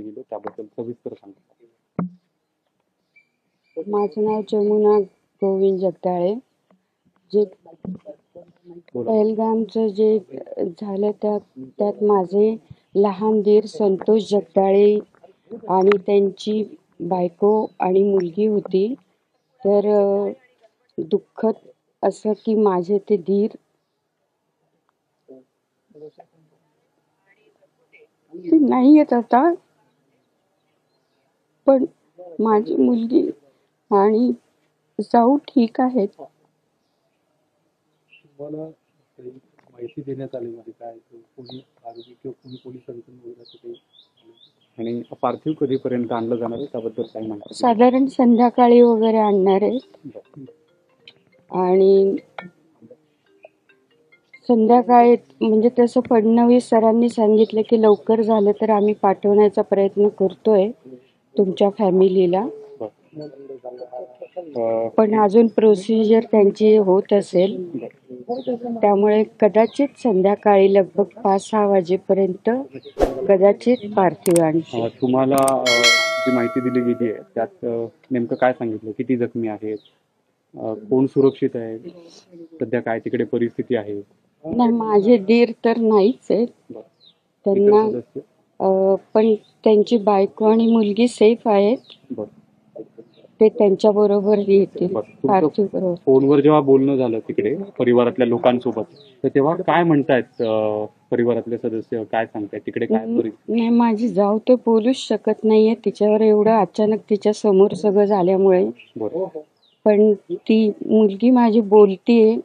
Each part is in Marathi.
गेले त्याबद्दल सविस्तर सांगा. माझं नाव जमुना गोविंद जगदाळे. जे पहलगामचं जे झालं त्यात माझे लहान दीर संतोष जगदाळे आणि त्यांची बायको आणि मुलगी होती. तर दुःखद असं की माझे ते दीर ते नाही येत आता, पण माझी मुलगी आणि जाऊ ठीक आहेत. तुम्हाला माहिती देण्यात आली म्हणजे काय कोणी आरोपी किंवा कोणी पोलिसांकडून वगैरे काही आणि पार्थिव कधीपर्यंत आणलं जाणार आहे त्याबद्दल काय माहिती? साधारण संध्याकाळी वगैरे आणणार आहे आणि संध्याकाळी म्हणजे तसं फडणवीस सरांनी सांगितलं की लवकर झालं तर आम्ही पाठवण्याचा प्रयत्न करतोय तुमच्या फॅमिलीला, पण अजून प्रोसिजर त्यांची होत असेल त्यामुळे कदाचित संध्याकाळी लगभग 5-6 वाजेपर्यंत कदाचित पार्थिव आणतील. तुम्हाला जी माहिती दिली गेली आहे त्यात नेमकं काय सांगितलं? किती जखमी आहेत? कोण सुरक्षित आहे? सध्या काय तिकडे परिस्थिती आहे? नाही, माझे दीर तर नाहीच आहेत, त्यांना पण त्यांची बायको आणि मुलगी सेफ आहेत. ते त्यांच्या बरोबर येतील पार्थिव बरोबर. फोनवर जेव्हा बोलणं झालं तिकडे परिवारातल्या लोकांसोबत तर तेव्हा काय म्हणतायत परिवारातले सदस्य, काय सांगतायत तिकडे काय परिस्थिती? नाही, माझी जाऊ तर बोलूच शकत नाहीये, तिच्यावर एवढं अचानक तिच्या समोर सगळं झाल्यामुळे. पण ती मुलगी माझी बोलतीये,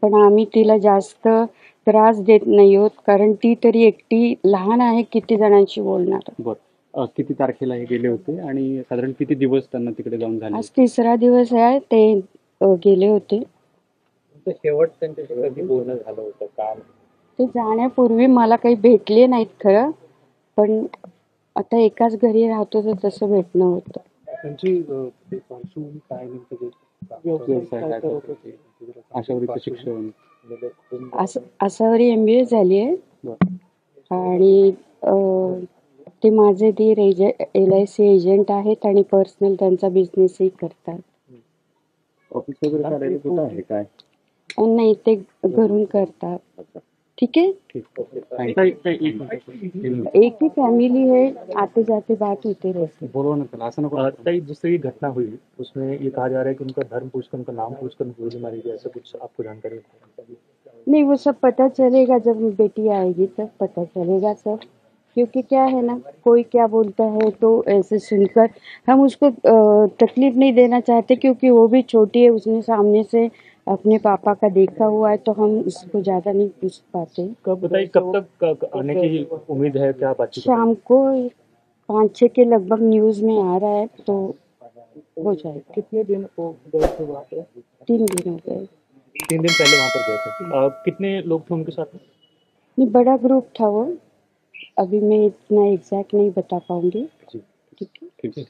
पण आम्ही तिला जास्त त्रास देत नाही आहोत कारण ती तरी एकटी लहान आहे, किती जणांशी बोलणार. किती तारखेला हे गेले होते आणि साधारण किती दिवस त्यांना तिकडे जाऊन झाले? आज 3रा दिवस आहे. ते गेले होते. शेवट त्यांच्याशी कधी बोलणं झालं होतं का? ते जाण्यापूर्वी मला काही भेटले नाहीत खरं, पण आता एकाच घरी राहतो तर तसं भेटणं होतं. त्यांची पार्श्वभूमी काय नेमकं? आशावरीचं शिक्षण, आसावरी MBA झाली आहे आणि ते माझे दीर LIC एजंट आहेत आणि पर्सनल त्यांचा बिझनेसही करतात. ऑफिस वगैरे कुठं आहे काय? नाही, ते घरून करतात. ठीक है, एक ही फैमिली है, आते जाते बात होते रहती है. बोलो ना, ऐसा ना दूसरी घटना हुई उसमें ये कहा जा रहा है कि उनका धर्म पूछकर उनका नाम पूछकर गोली मारी गई, ऐसा कुछ आपको जानकारी? नहीं, वो सब पता चलेगा जब बेटी आएगी तब पता चलेगा सब, क्योंकि क्या है ना, कोई क्या बोलता है तो ऐसे सुनकर हम उसको तकलीफ नहीं देना चाहते, क्योंकि वो भी छोटी है, उसने सामने से अपने पापा का देखा हुआ है, तो हम उसको ज्यादा नहीं पूछ पाते. कब तक आने की उम्मीद है? क्या बात? शाम को 5-6 के लगभग न्यूज में आ रहा है, तो हो जाएगा. कितने दिन हो गए थे वहाँ पे? 3 दिन हो गए. 3 दिन पहले वहाँ पर गए थे. कितने लोग थे उनके साथ? नहीं, बड़ा ग्रुप था वो, अभी मैं इतना एग्जैक्ट नहीं बता पाऊंगी. ठीक है.